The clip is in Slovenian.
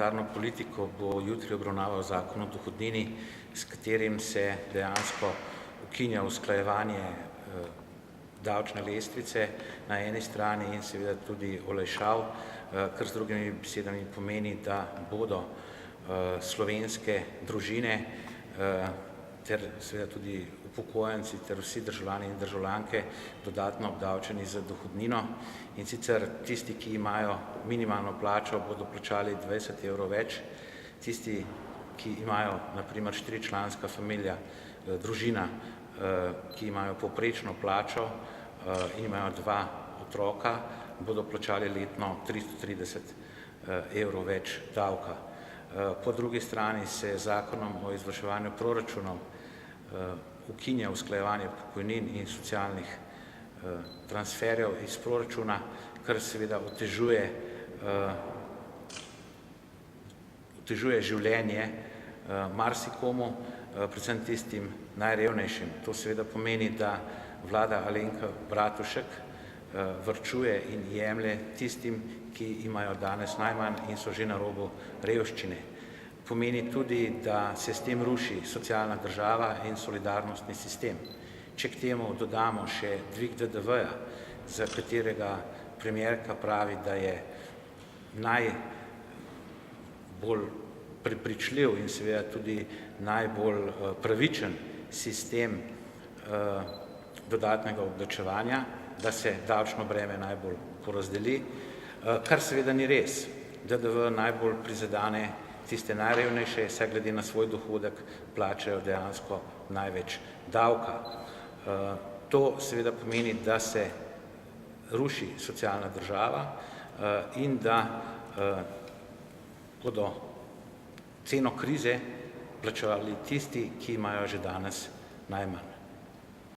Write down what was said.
monetarno politiko bo jutri obravnaval zakon o dohodnini, s katerim se dejansko ukinja usklajevanje davčne lestvice na eni strani in seveda tudi olajšav, kar z drugimi besedami pomeni, da bodo slovenske družine ter seveda tudi upokojenci ter vsi državljani in državljanke dodatno obdavčeni z dohodnino. In sicer tisti, ki imajo minimalno plačo, bodo plačali 20 evrov več, tisti, ki imajo na primer 4-članska familija, družina, ki imajo povprečno plačo in imajo 2 otroka, bodo plačali letno 330 evrov več davka. Po drugi strani se zakonom o izvrševanju proračunov ukinja usklajevanje pokojnin in socialnih transferjev iz proračuna, kar seveda otežuje življenje marsikomu, predvsem tistim najrevnejšim. To seveda pomeni, da vlada Alenke Bratušek varčuje in jemlje tistim, ki imajo danes najmanj in so že na robu revščine. Pomeni tudi, da se s tem ruši socialna država in solidarnostni sistem. Če k temu dodamo še dvig DDV-ja, za katerega premierka pravi, da je najbolj prepričljiv in seveda tudi najbolj pravičen sistem dodatnega obdavčevanja, da se davčno breme najbolj porazdeli, kar seveda ni res. DDV najbolj prizadene tiste najrevnejše, saj glede na svoj dohodek plačajo dejansko največ davka. To seveda pomeni, da se ruši socialna država in da bodo ceno krize plačevali tisti, ki imajo že danes najmanj.